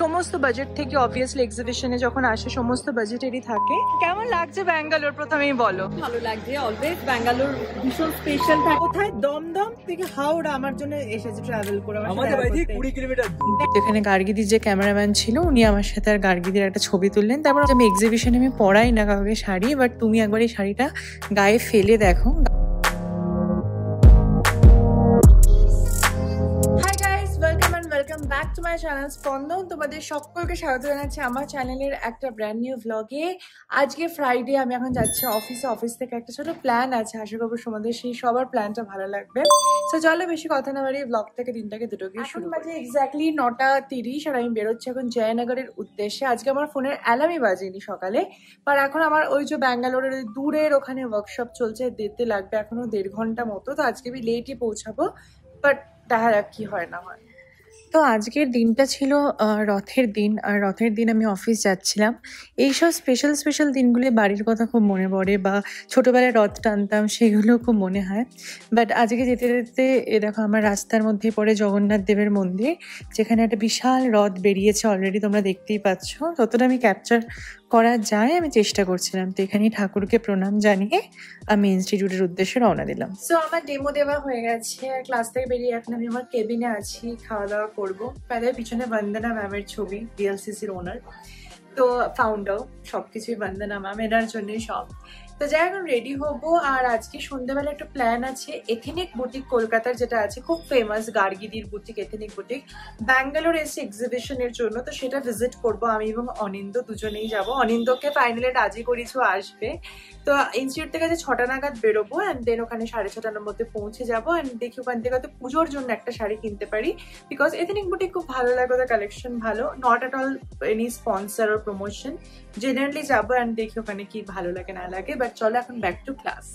সমস্ত বাজেট থেকে অবভিয়াসলি এক্সিবিশনে যখন আসে সমস্ত বাজেটেরই থাকে। কেমন লাগছে ব্যাঙ্গালোর প্রথমেই বলো? ভালো লাগছে, অলওয়েজ ব্যাঙ্গালোর ভীষণ স্পেশাল থাকে। কোথায় দমদম থেকে হাওড়া আমার জন্য এসেছে ট্রাভেল করে, আমাদের বাড়ি থেকে 20 কিলোমিটার। যেখানে গার্গিদির যে ক্যামেরাম্যান ছিল উনি আমার সাথে আর গার্গিদির একটা ছবি তুললেন। তারপর আমি এক্সিবিশনে আমি পরাই না কাউকে শাড়ি, বাট তুমি একবার এই শাড়িটা গায়ে ফেলে দেখো। Welcome back to my channel স্পন্দন। তোমাদের সকলকে স্বাগত জানাচ্ছি আমার চ্যানেলের একটা ব্র্যান্ড নিউ ভ্লগে। আজকে ফ্রাইডে, আমি এখন যাচ্ছি অফিস থেকে একটা ছোট প্ল্যান আছে, আশা করবো তোমাদের সেই সবার প্ল্যানটা ভালো লাগবে। তো চলো বেশি কথা না বাড়িয়ে ব্লগ থেকে দিনটাকে দুটোকে শুরু বাজে এক্স্যাক্টলি 9:30 আর আমি বেরোচ্ছি এখন জয়নগরের উদ্দেশ্যে। আজকে আমার ফোনের অ্যালার্মই বাজেনি সকালে, বাট এখন আমার ওই যে ব্যাঙ্গালোরের দূরের ওখানে ওয়ার্কশপ চলছে, যেতে লাগবে এখনো 1.5 ঘন্টা মতো। তো আজকে আমি লেটই পৌঁছাবো, বাট দেখা যাক কি হয় না হয়। তো আজকের দিনটা ছিল রথের দিন, আর রথের দিন আমি অফিস যাচ্ছিলাম। এইসব স্পেশাল দিনগুলো বাড়ির কথা খুব মনে পড়ে, বা ছোটোবেলায় রথ টানতাম সেগুলো খুব মনে হয়। বাট আজকে যেতে যেতে দেখো আমার রাস্তার মধ্যে পড়ে জগন্নাথ দেবের মন্দির, যেখানে একটা বিশাল রথ বেরিয়েছে অলরেডি, তোমরা দেখতেই পাচ্ছ। ততটা আমি ক্যাপচার করা যায় আমি চেষ্টা করছিলাম। তো এখানেই ঠাকুরকে প্রণাম জানিয়ে আমি ইনস্টিটিউটের উদ্দেশ্যে রওনা দিলাম। সো আমার ডেমো দেওয়া হয়ে গেছে, ক্লাস থেকে বেরিয়ে এখন আমি আমার কেবিনে আছি, খাওয়া দাওয়া করবো। তাদের পিছনে বন্দনা ম্যামের ছবি, ডিএলসিসির ওনার, তো ফাউন্ডার, সবকিছুই বন্দনা ম্যাম, এনার জন্যই সব। তো যাই এখন রেডি হবো। আর আজকে সন্ধ্যাবেলা একটা প্ল্যান আছে, এথেনিক বুটিক কলকাতার যেটা আছে খুব ফেমাস, গার্গিদির বুটিক, এথেনিক বুটিক ব্যাঙ্গালোর এসে এক্সিবিশনের জন্য। তো সেটা ভিজিট করব আমি এবং অনিন্দ, দুজনেই যাব। অনিন্দকে ফাইনালি রাজি করিয়েছ আসবে। তো ইনস্টিটিউট থেকে যে 6টা নাগাদ বেরোবো, অ্যান্ড দেন ওখানে 6:30টার মধ্যে পৌঁছে যাবো। অ্যান্ড দেখি ওখান থেকে হয়তো পুজোর জন্য একটা শাড়ি কিনতে পারি, বিকজ এথেনিক বুটিক খুব ভালো লাগে, ওদের কালেকশন ভালো, not at all any sponsor or promotion. Generally যাবো অ্যান্ড দেখি ওখানে কি ভালো লাগে না লাগে। বাট চলো এখন ব্যাক টু ক্লাস।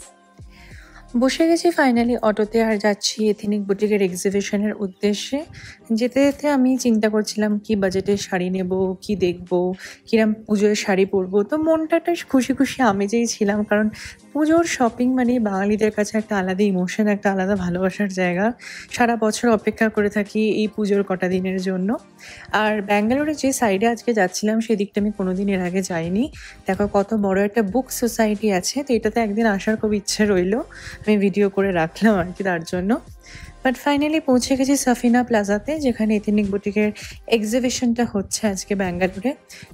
বসে গেছি ফাইনালি অটোতে, আর যাচ্ছি এথেনিক বুটিকের এক্সিবিশনের উদ্দেশ্যে। যেতে যেতে আমি চিন্তা করছিলাম কি বাজেটের শাড়ি নেব, কি দেখবো, কিরম পুজোর শাড়ি পরবো। তো মনটা একটা খুশি আমেজেই ছিলাম, কারণ পুজোর শপিং মানে বাঙালিদের কাছে একটা আলাদা ইমোশন, একটা আলাদা ভালোবাসার জায়গা। সারা বছর অপেক্ষা করে থাকি এই পুজোর কটা দিনের জন্য। আর ব্যাঙ্গালোরে যে সাইডে আজকে যাচ্ছিলাম সেই দিকটা আমি কোনোদিন এর আগে যাইনি। দেখো কত বড় একটা বুক সোসাইটি আছে, তো এটাতে একদিন আসার খুব ইচ্ছে রইলো, আমি ভিডিও করে রাখলাম আর কি তার জন্য। বাট ফাইনালি পৌঁছে গেছি সাফিনা প্লাজাতে, যেখানে এথেনিক বুটিকের এক্সিবিশনটা হচ্ছে আজকে ব্যাঙ্গালোরে।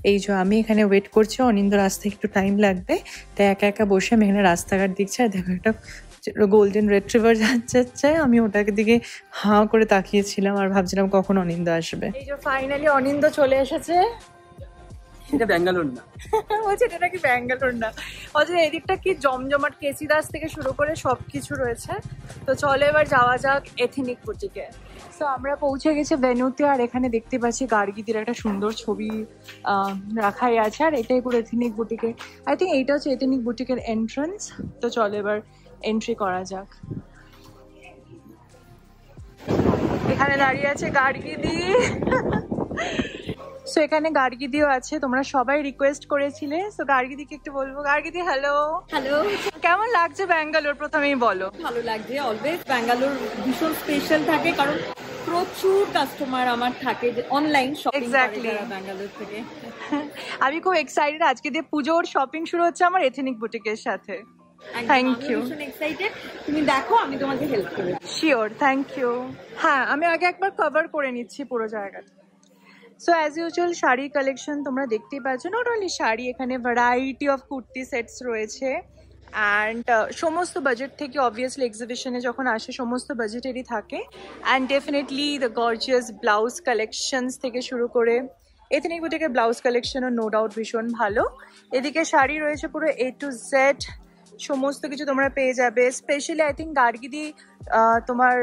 এই যে আমি এখানে ওয়েট করছি, অনিন্দ রাস্তায় একটু টাইম লাগবে, তাই একা বসে আমি এখানে রাস্তাঘাট দেখছি। আর দেখো একটা গোল্ডেন রিট্রিভার যাচ্ছে, আমি ওটাকে দিকে হাঁ করে তাকিয়েছিলাম আর ভাবছিলাম কখন অনিন্দ আসবে। এই যে ফাইনালি অনিন্দ চলে এসেছে। এটা ব্যাঙ্গালোর না, বলছে এটা নাকি ব্যাঙ্গালোর না, বলছে এদিকটা কি জমজমাট, কেসিদাস থেকে শুরু করে সবকিছু রয়েছে। তো চলো এবার যাওয়া যাক এথেনিক বুটিকে। তো আমরা পৌঁছে গেছি ভেন্যুতে, আর এখানে দেখতে পাচ্ছি গার্গিদির একটা সুন্দর ছবি রাখাই আছে। আর এটাই পুরো এথেনিক বুটিকে, আই থিঙ্ক এইটা হচ্ছে এথেনিক বুটিকের এন্ট্রান্স। তো চলো এবার এন্ট্রি করা যাক। এখানে দাঁড়িয়ে আছে গার্গিদি। সো এখানে গার্গিদিও আছে, তোমরা সবাই রিকোয়েস্ট করেছিলে। সো গার্গিদিকে একটু বলবো। গার্গিদি হ্যালো। হ্যালো, কেমন লাগছে ব্যাঙ্গালোর প্রথমেই বলো? ভালো লাগছে, অলওয়েজ ব্যাঙ্গালোর ভীষণ স্পেশাল থাকে, কারণ প্রচুর কাস্টমার আমার থাকে যে অনলাইন শপিং করে ব্যাঙ্গালোর থেকে। আমি খুব এক্সাইটেড, আজকে দিয়ে পুজোর শপিং শুরু হচ্ছে আমার এথেনিক বুটিকের সাথে। থ্যাংক ইউ, ভীষণ এক্সাইটেড। তুমি দেখো, আমি তোমাকে হেল্প করব। Sure, thank you. হ্যাঁ, আমি আগে একবার কভার করে নিচ্ছি পুরো জায়গাটা। So as usual sari collection তোমরা দেখতেই পাচ্ছ, নট অনলি শাড়ি, এখানে ভ্যারাইটি অফ কুর্তি সেটস রয়েছে। অ্যান্ড সমস্ত বাজেট থেকে অবভিয়াসলি এক্সিবিশনে যখন আসে সমস্ত বাজেটেরই থাকে। And definitely the gorgeous blouse collections থেকে শুরু করে এথেনিক বুটিকের ব্লাউজ কালেকশনও নো ডাউট ভীষণ ভালো। এদিকে শাড়ি রয়েছে পুরো A to Z, সমস্ত কিছু তোমরা পেয়ে যাবে। স্পেশালি আই থিঙ্ক গার্গিদি তোমার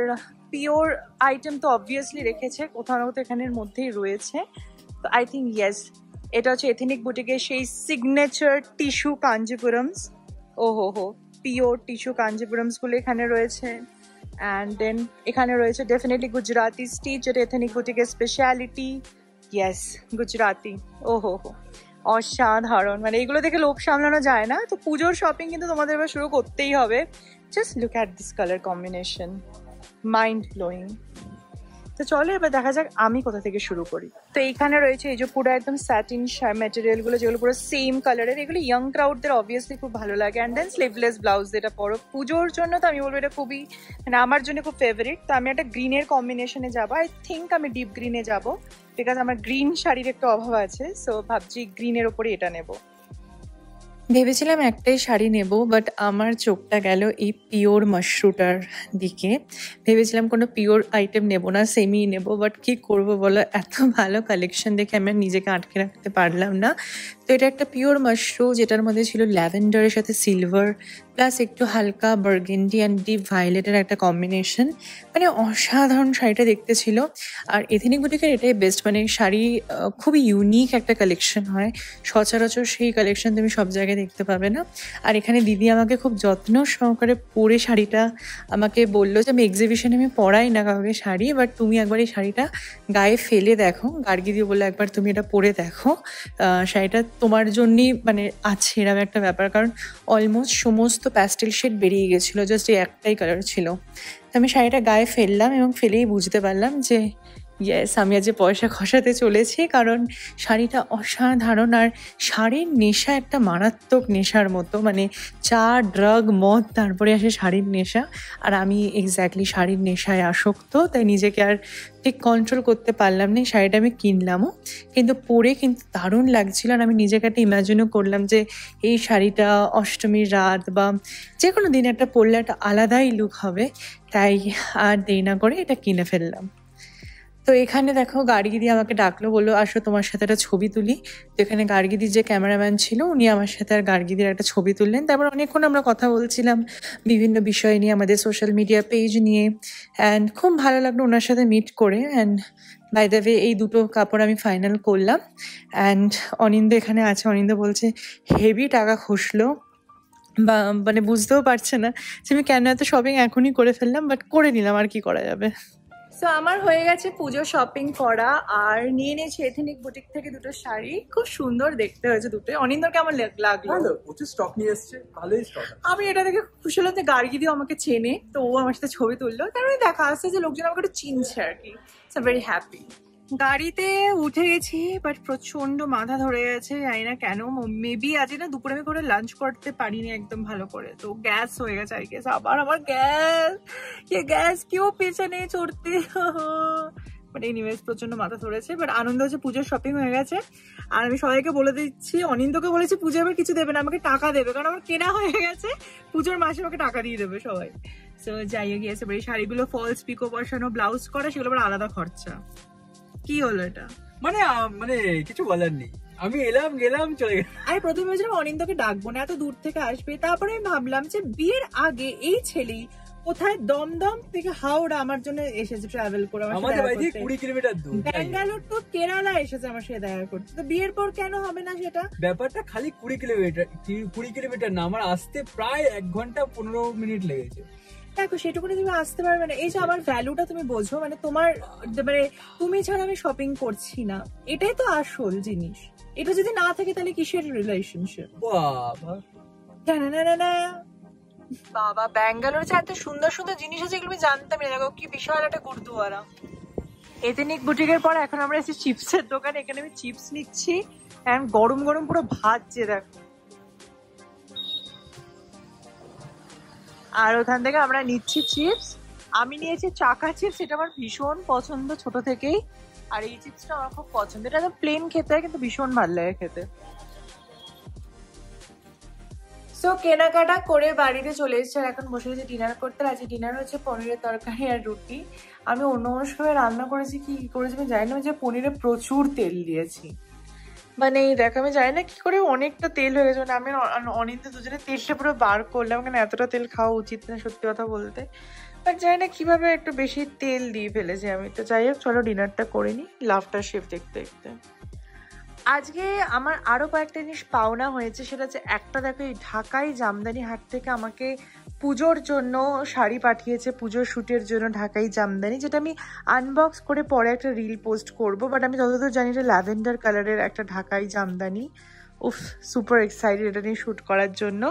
পিওর আইটেম তো অবভিয়াসলি রেখেছে, কোথাও না কোথাও এখানের মধ্যেই রয়েছে। তো আই থিঙ্ক ইয়েস, এটা হচ্ছে এথেনিক বুটিকের সেই সিগনেচার টিস্যু কাঞ্জিপুরমস। হো পিওর টিস্যু কাঞ্জিপুরমসগুলো এখানে রয়েছে। অ্যান্ড দেন এখানে রয়েছে ডেফিনেটলি গুজরাতি স্টিচ, যেটা এথেনিক বুটিকের স্পেশালিটি। ইয়েস, গুজরাতি। হো অসাধারণ, মানে এগুলো দেখে লোভ সামলানো যায় না। তো পুজোর শপিং কিন্তু তোমাদের এবার শুরু করতেই হবে। Just look at this colour combination, mind blowing. তো চলো এবার দেখা যাক আমি কোথা থেকে শুরু করি। তো এইখানে রয়েছে এই যে পুরো একদম স্যাটিন ম্যাটেরিয়াল গুলো, যেগুলো পুরো সেম কালারের। এগুলো ইয়ং ক্রাউডদের অবভিয়াসলি খুব ভালো লাগে। অ্যান্ড দেন স্লিভলেস ব্লাউজ যেটা পরো পুজোর জন্য, তো আমি বলবো এটা খুবই মানে আমার জন্য খুব ফেভারিট। তো আমি একটা গ্রিনের কম্বিনেশনে যাবো। আই থিঙ্ক আমি ডিপ গ্রিনে যাবো, বিকজ আমার গ্রিন শাড়ির একটু অভাব আছে। সো ভাবছি গ্রিনের ওপরে এটা নেবো। ভেবেছিলাম একটাই শাড়ি নেব, বাট আমার চোখটা গেল এই পিওর মাশরুটার দিকে। ভেবেছিলাম কোনো পিওর আইটেম নেব না, সেমি নেব, বাট কি করব বলো, এত ভালো কালেকশন দেখে আমি নিজেকে আটকে রাখতে পারলাম না। তো এটা একটা পিওর মাশরু, যেটার মধ্যে ছিল ল্যাভেন্ডারের সাথে সিলভার প্লাস একটু হালকা বার্গেন্ডি অ্যান্ড ডিপ ভায়োলেটের একটা কম্বিনেশন। মানে অসাধারণ শাড়িটা দেখতে ছিল। আর এথেনিক বুটিকের এটাই বেস্ট, মানে শাড়ি খুবই ইউনিক একটা কালেকশন হয়। সচরাচর সেই কালেকশন তুমি সব জায়গায় দেখতে পাবে না। আর এখানে দিদি আমাকে খুব যত্ন সহকারে পরে শাড়িটা আমাকে বললো যে আমি এক্সিবিশনে আমি পরাই না কাউকে শাড়ি, বাট তুমি একবার এই শাড়িটা গায়ে ফেলে দেখো। গার্গি দিয়ে বললো একবার তুমি এটা পরে দেখো, শাড়িটা তোমার জন্যই মানে আছে এরকম একটা ব্যাপার। কারণ অলমোস্ট সমস্ত প্যাস্টেল শেড বেরিয়ে গেছিলো, জাস্ট এই একটাই কালার ছিল। তো আমি শাড়িটা গায়ে ফেললাম এবং ফেলেই বুঝতে পারলাম যে ইয়েস, আমি আজ পয়সা খসাতে চলেছি। কারণ শাড়িটা অসাধারণ। আর শাড়ির নেশা একটা মারাত্মক নেশার মতো, মানে চা ড্রাগ মদ তারপরে আসে শাড়ির নেশা। আর আমি এক্স্যাক্টলি শাড়ির নেশায় আসক্ত, তাই নিজেকে আর ঠিক কন্ট্রোল করতে পারলাম না। শাড়িটা আমি কিনলামও, কিন্তু পরে কিন্তু দারুণ লাগছিল। আর আমি নিজেকে একটা ইমাজিনও করলাম যে এই শাড়িটা অষ্টমীর রাত বা যে কোনো দিন একটা পরলে একটা আলাদাই লুক হবে। তাই আর দেরি না করে এটা কিনে ফেললাম। তো এখানে দেখো গার্গিদি আমাকে ডাকলো, বললো আসো তোমার সাথে একটা ছবি তুলি। তো এখানে গার্গিদির যে ক্যামেরাম্যান ছিল উনি আমার সাথে আর গার্গিদির একটা ছবি তুললেন। তারপর অনেকক্ষণ আমরা কথা বলছিলাম বিভিন্ন বিষয় নিয়ে, আমাদের সোশ্যাল মিডিয়া পেজ নিয়ে। অ্যান্ড খুব ভালো লাগলো ওনার সাথে মিট করে। অ্যান্ড বাই দ্য ওয়ে এই দুটো কাপড় আমি ফাইনাল করলাম। অ্যান্ড অনিন্দ এখানে আছে, অনিন্দ বলছে হেভি টাকা খসলো, বা মানে বুঝতেও পারছে না যে আমি কেন এত শপিং এখনই করে ফেললাম, বাট করে নিলাম, আর কি করা যাবে। সো আমার হয়ে গেছে পুজো শপিং করা, আর নিয়ে নিয়েছি এথেনিক বুটিক থেকে দুটো শাড়ি। খুব সুন্দর দেখতে হয়েছে দুটোই। অনিন্দর কেমন লাগলো? ভালো, প্রচুর স্টক নিয়ে এসেছে, ভালোই স্টক। আমি এটা দেখে খুশি হলাম যে গার্গিদিও আমাকে চেনে, তো ও আমার সাথে ছবি তুললো। কারণ দেখা আসছে যে লোকজন আমাকে একটু চিনছে আর কি। So very happy. গাড়িতে উঠে গেছি, বাট প্রচন্ড মাথা ধরে গেছে, জানি না কেন। মেবি আজ না দুপুরে আমি করে লাঞ্চ করতে পারিনি একদম ভালো করে, তো গ্যাস হয়ে গেছে আর কি। আবার আমার গ্যাস কেউ পেছনে চড়তে বাট এনিওয়েজ প্রচন্ড মাথা ধরেছে। বাট আনন্দ হচ্ছে পুজোর শপিং হয়ে গেছে। আর আমি সবাইকে বলে দিচ্ছি, অনিন্দকে বলেছি পুজো এবার কিছু দেবে না, আমাকে টাকা দেবে, কারণ আমার কেনা হয়ে গেছে। পুজোর মাসে আমাকে টাকা দিয়ে দেবে সবাই। সো যাইয়ে গিয়েছে এই শাড়িগুলো ফলস পিকো বসানো, ব্লাউজ করা, সেগুলো আবার আলাদা খরচা। কি হলো এটা? মানে মানে কিছু বলার নেই। আমি এলাম গেলাম চলে গেলাম। আমি প্রথমে ভেবেছিলাম অনিন্দকে ডাকবো না, এত দূর থেকে আসবে। তারপরে আমি ভাবলাম যে বিয়ের আগে এই ছেলেই কোথায় দমদম থেকে হাওড়া আমার জন্য এসেছে ট্রাভেল করে, আমাদের বাড়ি থেকে 20 কিলোমিটার দূর। ব্যাঙ্গালোর তো কেরালা এসেছে আমার সাথে দেখা করতে। তো বিয়ের পর কেন হবে না সেটা? ব্যাপারটা খালি 20 কিলোমিটার, 20 কিলোমিটার না, আমার আসতে প্রায় 1 ঘন্টা 15 মিনিট লেগেছে। দেখো সেটুকুনি তুমি আসতে পারবে না, এই যে আমার ভ্যালুটা তুমি বোঝো। মানে তোমার মানে তুমি ছাড়া আমি শপিং করছি না, এটাই তো আসল জিনিস। এটা যদি না থাকে তাহলে কিসের রিলেশনশিপ? বাবা বাবা ব্যাঙ্গালোরে এত সুন্দর সুন্দর জিনিস আছে, এগুলো আমি জানতামই না। কি বিশাল একটা গুরুদুয়ারা। এথেনিক বুটিকের পর এখন আমরা এসেছি চিপসের দোকানে। এখানে আমি চিপস নিচ্ছি, গরম গরম পুরো ভাজছে দেখো। আর ওখান থেকে আমরা নিচ্ছি চিপস। আমি নিয়েছি চাকা চিপস, এটা আমার ভীষণ পছন্দ ছোট থেকেই। আর এই চিপসটা আমার খুব পছন্দ, এটা তো প্লেন খেতে হয় কিন্তু ভীষণ ভালো লাগে খেতে। সো কেনাকাটা করে বাড়িতে চলে এসেছে, আর এখন বসে গেছে ডিনার করতে। আজকে ডিনার হচ্ছে পনিরের তরকারি আর রুটি। আমি অন্যমনস্কভাবে রান্না করেছি, কি করেছি আমি জানি না, যে পনিরে প্রচুর তেল দিয়েছি। মানে দেখো আমি জানি না কি করে অনেকটা তেল হয়ে গেছে। মানে আমি অনিন্দ দুজনে তেলটা পুরো বার করলাম, কেন এতটা তেল খাওয়া উচিত না সত্যি কথা বলতে। বাট জানি না কিভাবে একটু বেশি তেল দিয়ে ফেলেছি আমি। তো যাই হোক চলো ডিনারটা করে নিই লাফটার শেফ দেখতে দেখতে। আজকে আমার আরো কয়েকটা জিনিস পাওনা হয়েছে, সেটা হচ্ছে একটা দেখো এই ঢাকাই জামদানি হাট থেকে আমাকে পুজোর জন্য শাড়ি পাঠিয়েছে, পুজোর শ্যুটের জন্য ঢাকাই জামদানি, যেটা আমি আনবক্স করে পরে একটা রিল পোস্ট করব। বাট আমি যতদূর জানি এটা ল্যাভেন্ডার কালারের একটা ঢাকাই জামদানি। উফ সুপার এক্সাইটেড এটা নিয়ে শ্যুট করার জন্য।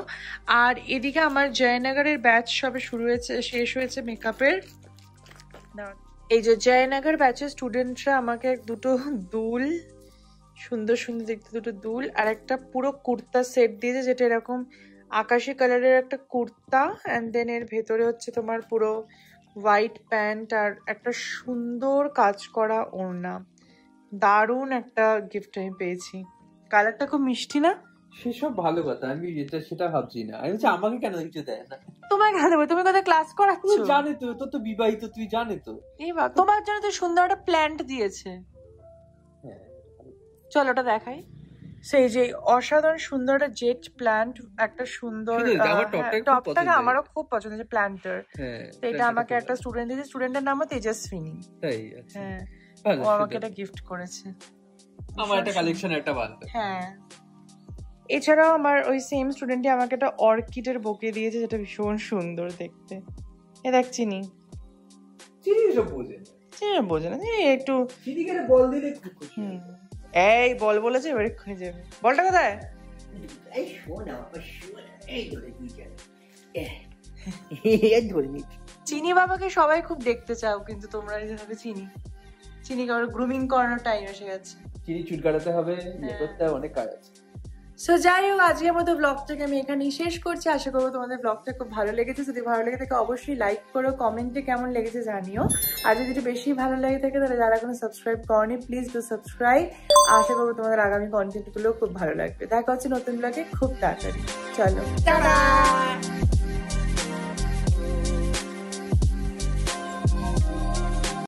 আর এদিকে আমার জয়নগরের ব্যাচ সবে শুরু হয়েছে, শেষ হয়েছে মেকআপের। এই যে জয়নগর ব্যাচের স্টুডেন্টরা আমাকে দুটো দুল, সুন্দর সুন্দর দেখতে দুটো দুল আর একটা পুরো কুর্তা সেট দিয়েছে, যেটা এরকম আকাশি কালারের একটা কুর্তা, অ্যান্ড দেন এর ভেতরে হচ্ছে তোমার পুরো হোয়াইট প্যান্ট আর একটা সুন্দর কাজ করা ওড়না। দারুণ একটা গিফট আমি পেয়েছি, কালারটা খুব মিষ্টি না? সেসব ভালো কথা, আমি সেটা ভাবছি না। আমি বলছি আমাকে কেন কিছু দেয় না? তোমাকে দেবো, তুমি কোথায় ক্লাস করাচ্ছ? তুই জানে তো, তোর তো বিবাহিত, তুই জানে তো। এই বাবা, তোমার জন্য তো সুন্দর একটা প্ল্যান্ট দিয়েছে। চলো ওটা দেখাই। সেই যে অসাধারণ সুন্দর একটা জেট প্ল্যান্ট, একটা সুন্দর টপটাকে আমারও খুব পছন্দ হয়েছে প্ল্যান্টার। এটা আমাকে একটা স্টুডেন্ট দিয়েছে, স্টুডেন্টের নাম তেজস্বিনী। হ্যাঁ, ও আমাকে এটা গিফট করেছে। আমার একটা কালেকশন একটা ভালো। হ্যাঁ, এছাড়াও আমার ওই সেম স্টুডেন্টই আমাকে একটা অর্কিডের বোকে দিয়েছে, যেটা ভীষণ সুন্দর দেখতে। এ দেখ চিনি, চিনি এসব বোঝে না, চিনি বোঝে না, একটু চিনিকে বল দিলে খুব খুশি। এই বল বলেছে, এবার এক্ষুনি যাবে। বলটা কোথায়? এই শোনা বাবা, শোনা, এই ধরে দুইটা এই ধরে নি। চিনি বাবাকে সবাই খুব দেখতে চাও, কিন্তু তোমরা যেভাবে চিনিকে আবার গ্রুমিং করানোর টাইম এসে গেছে। চিনি চুল কাটাতে হবে, ইয়ে করতে হবে, অনেক কাজ আছে। সো যাই হোক, আজকের মতো ব্লগটাকে আমি এখানেই শেষ করছি। আশা করবো তোমাদের ব্লগটা খুব ভালো লেগেছে। যদি ভালো লেগে থাকে অবশ্যই লাইক করো, কমেন্টে কেমন লেগেছে জানিও। আর যদি বেশি ভালো লেগে থাকে তাহলে যারা কোনো সাবস্ক্রাইব করনি, প্লিজ ডু সাবস্ক্রাইব। আশা করবো তোমাদের আগামী কন্টেন্টগুলো খুব ভালো লাগবে। দেখা হচ্ছে নতুন ব্লগে খুব তাড়াতাড়ি। চলো, টাটা।